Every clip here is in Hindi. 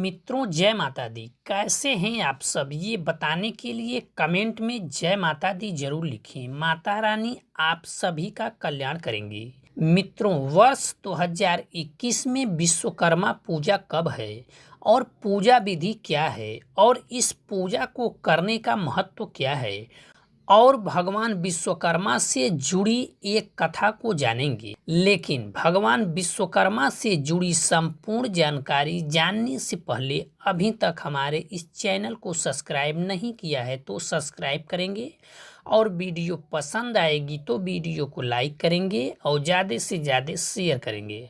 मित्रों, जय माता दी। कैसे हैं आप सब, ये बताने के लिए कमेंट में जय माता दी जरूर लिखें। माता रानी आप सभी का कल्याण करेंगी। मित्रों, वर्ष 2021 में विश्वकर्मा पूजा कब है और पूजा विधि क्या है और इस पूजा को करने का महत्व क्या है और भगवान विश्वकर्मा से जुड़ी एक कथा को जानेंगे। लेकिन भगवान विश्वकर्मा से जुड़ी संपूर्ण जानकारी जानने से पहले अभी तक हमारे इस चैनल को सब्सक्राइब नहीं किया है तो सब्सक्राइब करेंगे और वीडियो पसंद आएगी तो वीडियो को लाइक करेंगे और ज़्यादा से ज़्यादा शेयर करेंगे।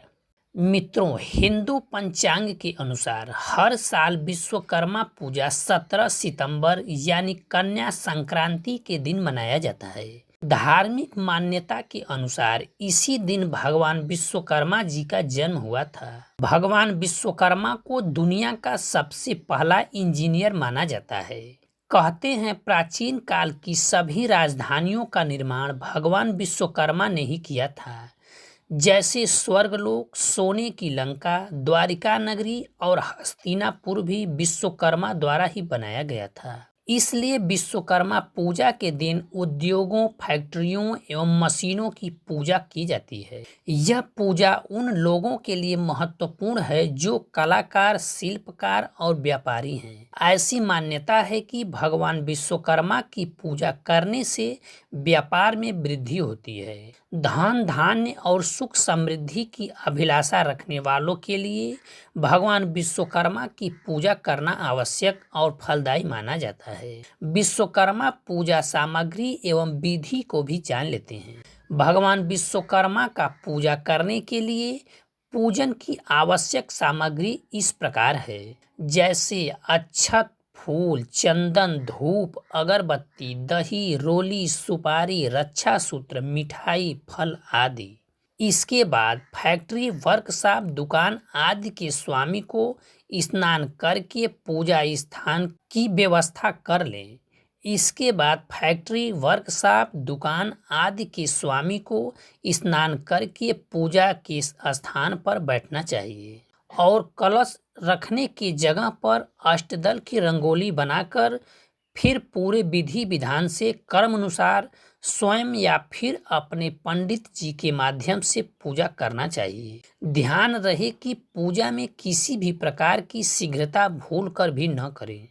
मित्रों, हिंदू पंचांग के अनुसार हर साल विश्वकर्मा पूजा 17 सितंबर यानी कन्या संक्रांति के दिन मनाया जाता है। धार्मिक मान्यता के अनुसार इसी दिन भगवान विश्वकर्मा जी का जन्म हुआ था। भगवान विश्वकर्मा को दुनिया का सबसे पहला इंजीनियर माना जाता है। कहते हैं प्राचीन काल की सभी राजधानियों का निर्माण भगवान विश्वकर्मा ने ही किया था, जैसे स्वर्गलोक, सोने की लंका, द्वारिका नगरी और हस्तिनापुर भी विश्वकर्मा द्वारा ही बनाया गया था। इसलिए विश्वकर्मा पूजा के दिन उद्योगों, फैक्ट्रियों एवं मशीनों की पूजा की जाती है। यह पूजा उन लोगों के लिए महत्वपूर्ण है जो कलाकार, शिल्पकार और व्यापारी हैं। ऐसी मान्यता है कि भगवान विश्वकर्मा की पूजा करने से व्यापार में वृद्धि होती है। धन धान्य और सुख समृद्धि की अभिलाषा रखने वालों के लिए भगवान विश्वकर्मा की पूजा करना आवश्यक और फलदायी माना जाता है। विश्वकर्मा पूजा सामग्री एवं विधि को भी जान लेते हैं। भगवान विश्वकर्मा का पूजा करने के लिए पूजन की आवश्यक सामग्री इस प्रकार है, जैसे अक्षत, फूल, चंदन, धूप, अगरबत्ती, दही, रोली, सुपारी, रक्षा सूत्र, मिठाई, फल आदि। इसके बाद फैक्ट्री, वर्कशॉप, दुकान आदि के स्वामी को स्नान करके पूजा स्थान की व्यवस्था कर लें। इसके बाद फैक्ट्री, वर्कशॉप, दुकान आदि के स्वामी को स्नान करके पूजा के स्थान पर बैठना चाहिए और कलश रखने की जगह पर अष्टदल की रंगोली बनाकर फिर पूरे विधि विधान से कर्मानुसार स्वयं या फिर अपने पंडित जी के माध्यम से पूजा करना चाहिए। ध्यान रहे कि पूजा में किसी भी प्रकार की शीघ्रता भूल कर भी न करें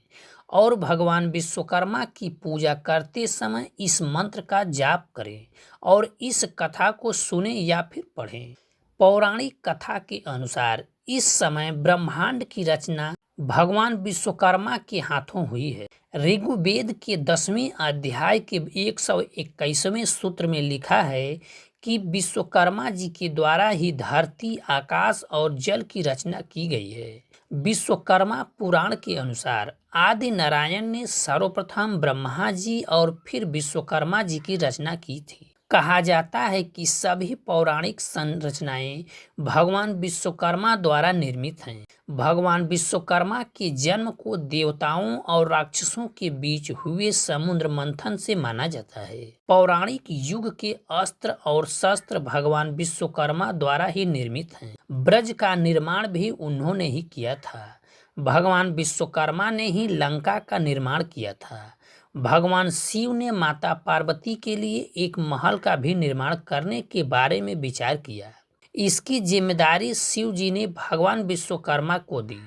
और भगवान विश्वकर्मा की पूजा करते समय इस मंत्र का जाप करें और इस कथा को सुने या फिर पढ़ें। पौराणिक कथा के अनुसार इस समय ब्रह्मांड की रचना भगवान विश्वकर्मा के हाथों हुई है। ऋग्वेद के 10वें अध्याय के 121वें सूत्र में लिखा है कि विश्वकर्मा जी के द्वारा ही धरती, आकाश और जल की रचना की गई है। विश्वकर्मा पुराण के अनुसार आदि नारायण ने सर्वप्रथम ब्रह्मा जी और फिर विश्वकर्मा जी की रचना की थी। कहा जाता है कि सभी पौराणिक संरचनाएं भगवान विश्वकर्मा द्वारा निर्मित हैं। भगवान विश्वकर्मा के जन्म को देवताओं और राक्षसों के बीच हुए समुद्र मंथन से माना जाता है। पौराणिक युग के अस्त्र और शस्त्र भगवान विश्वकर्मा द्वारा ही निर्मित हैं। ब्रज का निर्माण भी उन्होंने ही किया था। भगवान विश्वकर्मा ने ही लंका का निर्माण किया था। भगवान शिव ने माता पार्वती के लिए एक महल का भी निर्माण करने के बारे में विचार किया। इसकी जिम्मेदारी शिव जी ने भगवान विश्वकर्मा को दी।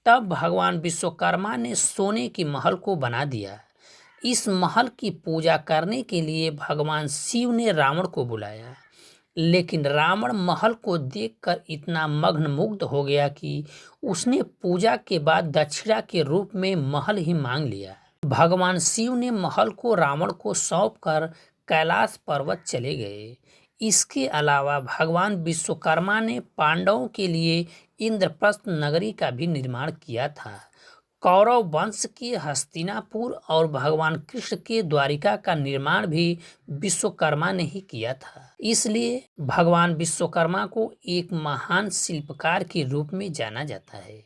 तब भगवान विश्वकर्मा ने सोने की महल को बना दिया। इस महल की पूजा करने के लिए भगवान शिव ने रावण को बुलाया, लेकिन रावण महल को देखकर इतना मग्नमुग्ध हो गया कि उसने पूजा के बाद दक्षिणा के रूप में महल ही मांग लिया। भगवान शिव ने महल को रावण को सौंपकर कैलाश पर्वत चले गए। इसके अलावा भगवान विश्वकर्मा ने पांडवों के लिए इंद्रप्रस्थ नगरी का भी निर्माण किया था। कौरव वंश के हस्तिनापुर और भगवान कृष्ण के द्वारिका का निर्माण भी विश्वकर्मा ने ही किया था। इसलिए भगवान विश्वकर्मा को एक महान शिल्पकार के रूप में जाना जाता है।